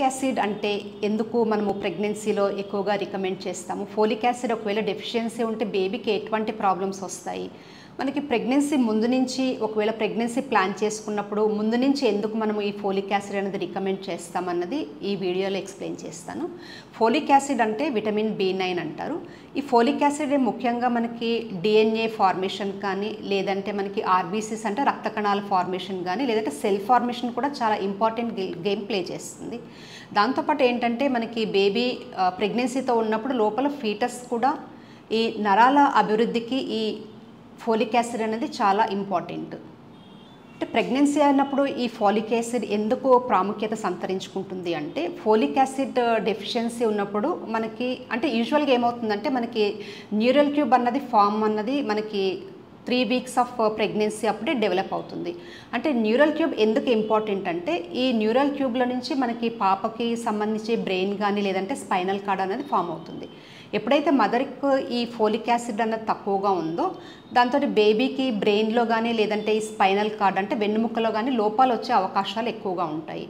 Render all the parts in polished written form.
Acid అంటే ఎందుకు మనము ప్రెగ్నెన్సీలో ఎక్కువగా రికమెండ్ చేస్తాము? ఫోలిక్ యాసిడ్ ఒకవేళ డెఫిషియన్సీ ఉంటే బేబీకి ఎటువంటి ప్రాబ్లమ్స్ వస్తాయి? మనకి ప్రెగ్నెన్సీ ముందు నుంచి ఒకవేళ ప్రెగ్నెన్సీ ప్లాన్ చేసుకున్నప్పుడు ముందు నుంచి ఎందుకు మనము ఈ ఫోలిక్ యాసిడ్ అనేది రికమెండ్ చేస్తామన్నది ఈ వీడియోలో ఎక్స్ప్లెయిన్ చేస్తాను. ఫోలిక్ యాసిడ్ అంటే విటమిన్ B9 అంటారు. ఈ ఫోలిక్ యాసిడ్ ముఖ్యంగా మనకి DNA ఫార్మేషన్ కానీ లేదంటే మనకి RBCs అంటే రక్త కణాల ఫార్మేషన్ కానీ లేదంటే సెల్ ఫార్మేషన్ కూడా చాలా ఇంపార్టెంట్ గేమ్ ప్లే చేస్తుంది. దాంతోపాటు ఏంటంటే మనకి బేబీ ప్రెగ్నెన్సీతో ఉన్నప్పుడు లోపల ఫీటస్ కూడా ఈ నరాల అభివృద్ధికి ఈ ఫోలిక్ యాసిడ్ అనేది చాలా ఇంపార్టెంట్. అంటే ప్రెగ్నెన్సీ అయినప్పుడు ఈ ఫోలిక్ యాసిడ్ ఎందుకు ప్రాముఖ్యత సంతరించుకుంటుంది అంటే ఫోలిక్ యాసిడ్ డెఫిషియన్సీ ఉన్నప్పుడు మనకి అంటే యూజువల్గా ఏమవుతుందంటే మనకి న్యూరల్ ట్యూబ్ అన్నది ఫామ్ అన్నది మనకి 3 వీక్స్ ఆఫ్ ప్రెగ్నెన్సీ అప్పుడే డెవలప్ అవుతుంది. అంటే న్యూరల్ ట్యూబ్ ఎందుకు ఇంపార్టెంట్ అంటే ఈ న్యూరల్ ట్యూబ్ల నుంచి మనకి పాపకి సంబంధించి బ్రెయిన్ కానీ లేదంటే స్పైనల్ కార్డ్ అనేది ఫామ్ అవుతుంది. ఎప్పుడైతే మదర్కి ఈ ఫోలిక్ యాసిడ్ అన్నది తక్కువగా ఉందో దాంతో బేబీకి బ్రెయిన్లో కానీ లేదంటే ఈ స్పైనల్ కార్డ్ అంటే వెన్నుముక్కలో కానీ లోపాలు వచ్చే అవకాశాలు ఎక్కువగా ఉంటాయి.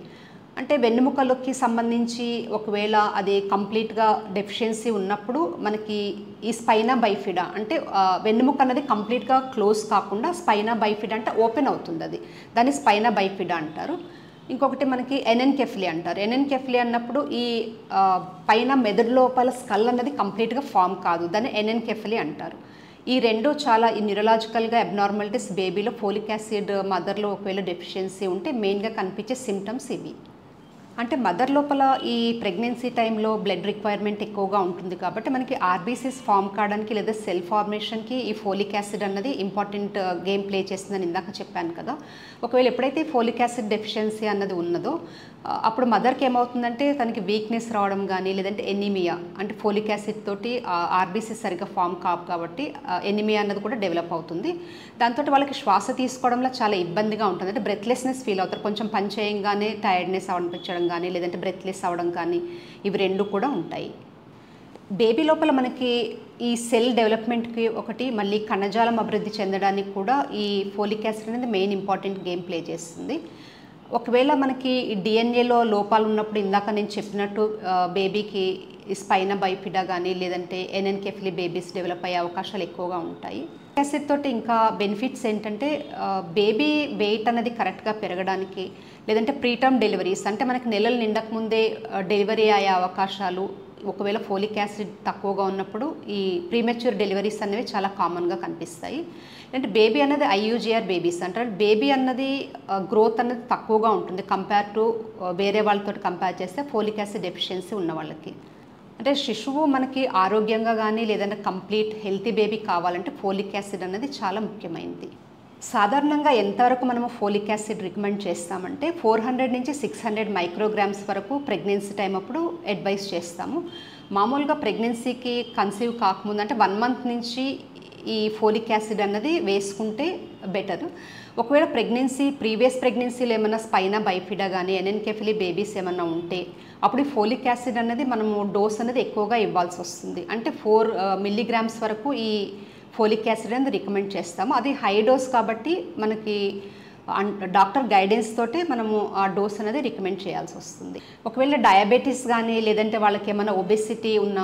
అంటే వెన్నుముకలకి సంబంధించి ఒకవేళ అది కంప్లీట్గా డెఫిషియన్సీ ఉన్నప్పుడు మనకి ఈ స్పైనా బైఫిడా అంటే వెన్నుముక అన్నది కంప్లీట్గా క్లోజ్ కాకుండా స్పైనా బైఫిడా అంటే ఓపెన్ అవుతుంది, అది దాన్ని స్పైనా బైఫిడా అంటారు. ఇంకొకటి మనకి ఎనెన్కెఫ్లీ అంటారు. ఎనెన్కెఫ్లీ అన్నప్పుడు ఈ పైన మెదడు లోపల స్కల్ అన్నది కంప్లీట్గా ఫామ్ కాదు, దాన్ని ఎనెన్కెఫ్లీ అంటారు. ఈ రెండు చాలా ఈ న్యూరలాజికల్గా అబ్నార్మాలిటీస్ బేబీలో ఫోలిక్ యాసిడ్ మదర్లో ఒకవేళ డెఫిషియన్సీ ఉంటే మెయిన్గా కనిపించే సిమ్టమ్స్ ఇవి. అంటే మదర్ లోపల ఈ ప్రెగ్నెన్సీ టైంలో బ్లడ్ రిక్వైర్మెంట్ ఎక్కువగా ఉంటుంది కాబట్టి మనకి RBCs ఫామ్ కావడానికి లేదా సెల్ ఫార్మేషన్కి ఈ ఫోలిక్ యాసిడ్ అన్నది ఇంపార్టెంట్ గేమ్ ప్లే చేస్తుందని ఇందాక చెప్పాను కదా. ఒకవేళ ఎప్పుడైతే ఫోలిక్ యాసిడ్ డెఫిషియన్సీ అన్నది ఉన్నదో అప్పుడు మదర్కి ఏమవుతుందంటే తనకి వీక్నెస్ రావడం కానీ లేదంటే ఎనీమియా అంటే ఫోలిక్ యాసిడ్ తోటి RBCs సరిగ్గా ఫామ్ కావు కాబట్టి ఎనీమియా అన్నది కూడా డెవలప్ అవుతుంది. దాంతో వాళ్ళకి శ్వాస తీసుకోవడంలో చాలా ఇబ్బందిగా ఉంటుంది. అంటే బ్రెత్లెస్నెస్ ఫీల్ అవుతారు, కొంచెం పని చేయంగానే టైర్డ్నెస్ అనిపించడం కానీ లేదంటే బ్రెత్లెస్ అవ్వడం కానీ ఇవి రెండు కూడా ఉంటాయి. బేబీ లోపల మనకి ఈ సెల్ డెవలప్మెంట్కి ఒకటి మళ్ళీ కణజాలం అభివృద్ధి చెందడానికి కూడా ఈ ఫోలిక్ యాసిడ్ అనేది మెయిన్ ఇంపార్టెంట్ గేమ్ ప్లే చేస్తుంది. ఒకవేళ మనకి డిఎన్ఏలో లోపాలు ఉన్నప్పుడు ఇందాక నేను చెప్పినట్టు బేబీకి స్పైనా బైఫిడా కానీ లేదంటే ఎనెన్కెఫ్లీ బేబీస్ డెవలప్ అయ్యే అవకాశాలు ఎక్కువగా ఉంటాయి. యాసిడ్ తోటి ఇంకా బెనిఫిట్స్ ఏంటంటే బేబీ వెయిట్ అనేది కరెక్ట్గా పెరగడానికి లేదంటే ప్రీటర్మ్ డెలివరీస్ అంటే మనకి నెలలు నిండక ముందే డెలివరీ అయ్యే అవకాశాలు ఒకవేళ ఫోలిక్ యాసిడ్ తక్కువగా ఉన్నప్పుడు ఈ ప్రీమెచ్యూర్ డెలివరీస్ అనేవి చాలా కామన్గా కనిపిస్తాయి. అంటే బేబీ అనేది IUGR బేబీస్ అంటారు. బేబీ అన్నది గ్రోత్ అనేది తక్కువగా ఉంటుంది కంపేర్ టు వేరే వాళ్ళతో కంపేర్ చేస్తే ఫోలిక్ యాసిడ్ డెఫిషియన్సీ ఉన్న వాళ్ళకి. అంటే శిశువు మనకి ఆరోగ్యంగా కానీ లేదంటే కంప్లీట్ హెల్తీ బేబీ కావాలంటే ఫోలిక్ యాసిడ్ అనేది చాలా ముఖ్యమైనది. సాధారణంగా ఎంతవరకు మనము ఫోలిక్ యాసిడ్ రికమెండ్ చేస్తామంటే 400 నుంచి 600 మైక్రోగ్రామ్స్ వరకు ప్రెగ్నెన్సీ టైం అప్పుడు అడ్వైస్ చేస్తాము. మామూలుగా ప్రెగ్నెన్సీకి కన్సీవ్ కాకముందు అంటే 1 మంత్ నుంచి ఈ ఫోలిక్ యాసిడ్ అన్నది వేసుకుంటే బెటర్. ఒకవేళ ప్రీవియస్ ప్రెగ్నెన్సీలో ఏమైనా స్పైనా బైఫిడా కానీ ఎనెన్కెఫ్లీ బేబీస్ ఏమైనా ఉంటే అప్పుడు ఈ ఫోలిక్ యాసిడ్ అనేది మనము డోస్ అనేది ఎక్కువగా ఇవ్వాల్సి వస్తుంది. అంటే 4 మిల్లీగ్రామ్స్ వరకు ఈ ఫోలిక్ యాసిడ్ అనేది రికమెండ్ చేస్తాము. అది హై డోస్ కాబట్టి మనకి డాక్టర్ గైడెన్స్ తోటే మనము ఆ డోస్ అనేది రికమెండ్ చేయాల్సి వస్తుంది. ఒకవేళ డయాబెటీస్ కానీ లేదంటే వాళ్ళకి ఏమైనా ఒబెసిటీ ఉన్న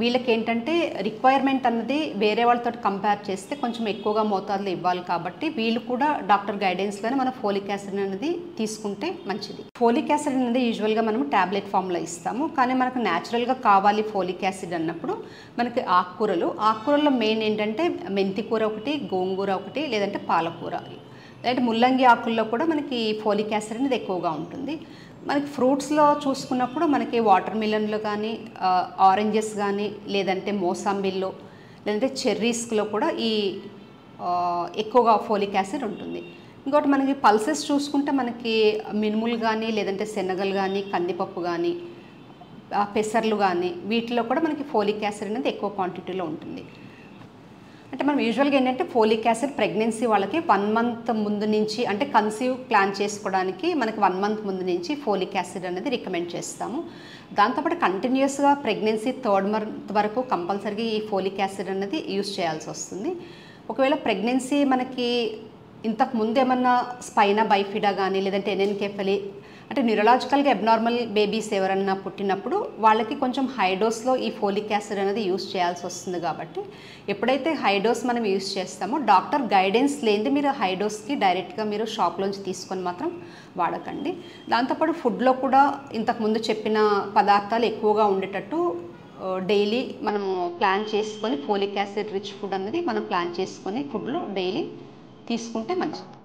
వీళ్ళకి ఏంటంటే రిక్వైర్మెంట్ అన్నది వేరే వాళ్ళతో కంపేర్ చేస్తే కొంచెం ఎక్కువగా మోతాదులో ఇవ్వాలి కాబట్టి వీళ్ళు కూడా డాక్టర్ గైడెన్స్లోనే మనం ఫోలిక్ యాసిడ్ అనేది తీసుకుంటే మంచిది. ఫోలిక్ యాసిడ్ అనేది యూజువల్గా మనం ట్యాబ్లెట్ ఫామ్లో ఇస్తాము, కానీ మనకు న్యాచురల్గా కావాలి ఫోలిక్ యాసిడ్ అన్నప్పుడు మనకి ఆకుకూరల్లో మెయిన్ ఏంటంటే మెంతి కూర ఒకటి, గోంగూర ఒకటి, లేదంటే పాలకూర, లేదంటే ముల్లంగి ఆకుల్లో కూడా మనకి ఫోలిక్ యాసిడ్ అనేది ఎక్కువగా ఉంటుంది. మనకి ఫ్రూట్స్లో చూసుకున్నప్పుడు మనకి వాటర్ మిలన్లో కానీ ఆరెంజెస్ కానీ లేదంటే మోసాంబిల్లో లేదంటే చెర్రీస్లో కూడా ఈ ఎక్కువగా ఫోలిక్ యాసిడ్ ఉంటుంది. ఇంకోటి మనకి పల్సెస్ చూసుకుంటే మనకి మినుములు కానీ లేదంటే శనగలు కానీ కందిపప్పు కానీ పెసర్లు కానీ వీటిలో కూడా మనకి ఫోలిక్ యాసిడ్ అనేది ఎక్కువ క్వాంటిటీలో ఉంటుంది. అంటే మనం యూజువల్గా ఏంటంటే ఫోలిక్ యాసిడ్ ప్రెగ్నెన్సీ వాళ్ళకి 1 మంత్ ముందు నుంచి అంటే కన్సీవ్ ప్లాన్ చేసుకోవడానికి మనకి 1 మంత్ ముందు నుంచి ఫోలిక్ యాసిడ్ అనేది రికమెండ్ చేస్తాము. దాంతోపాటు కంటిన్యూస్గా ప్రెగ్నెన్సీ 3rd మంత్ వరకు కంపల్సరీగా ఈ ఫోలిక్ యాసిడ్ అనేది యూస్ చేయాల్సి వస్తుంది. ఒకవేళ ప్రెగ్నెన్సీ మనకి ఇంతకు ముందు ఏమన్నా స్పైనా బైఫిడా కానీ లేదంటే ఎనెన్కెఫలీ అంటే న్యూరలాజికల్గా అబ్నార్మల్ బేబీస్ ఎవరన్నా పుట్టినప్పుడు వాళ్ళకి కొంచెం హై డోస్లో ఈ ఫోలిక్ యాసిడ్ అనేది యూస్ చేయాల్సి వస్తుంది. కాబట్టి ఎప్పుడైతే హై డోస్ మనం యూస్ చేస్తామో డాక్టర్ గైడెన్స్ లేనిది మీరు హై డోస్కి డైరెక్ట్గా మీరు షాప్లోంచి తీసుకొని మాత్రం వాడకండి. దాంతోపాటు ఫుడ్లో కూడా ఇంతకుముందు చెప్పిన పదార్థాలు ఎక్కువగా ఉండేటట్టు డైలీ మనము ప్లాన్ చేసుకొని ఫోలిక్ యాసిడ్ రిచ్ ఫుడ్ అనేది మనం ప్లాన్ చేసుకొని ఫుడ్లో డైలీ తీసుకుంటే మంచిది.